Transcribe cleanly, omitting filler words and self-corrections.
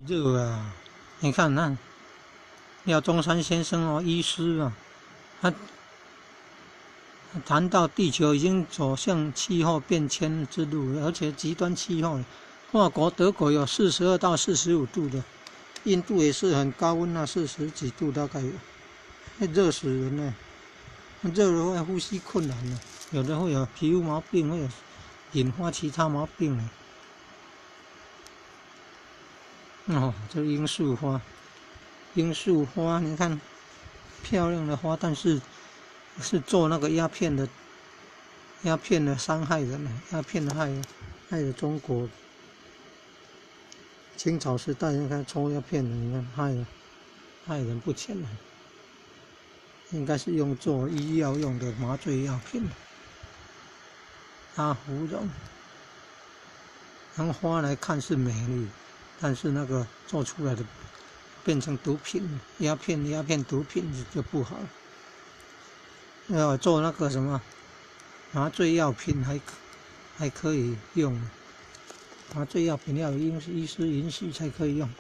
热啊！你看那廖中山先生哦，医师啊，他谈到地球已经走向气候变迁之路，而且极端气候，法国、德国有42到45度的，印度也是很高温啊，40几度大概有，热死人了。热了会呼吸困难的，有的会有皮肤毛病，会有引发其他毛病的。哦，这罂粟花，罂粟花，你看漂亮的花，但是是做那个鸦片的伤害人的，鸦片的害了中国。清朝时代你看抽鸦片的，你看害人不浅了。应该是用作医药用的麻醉药品。阿芙蓉，从花来看是美丽，但是那个做出来的变成毒品，鸦片毒品就不好了。要做那个什么麻醉药品还可以用，麻醉药品要有医师允许才可以用。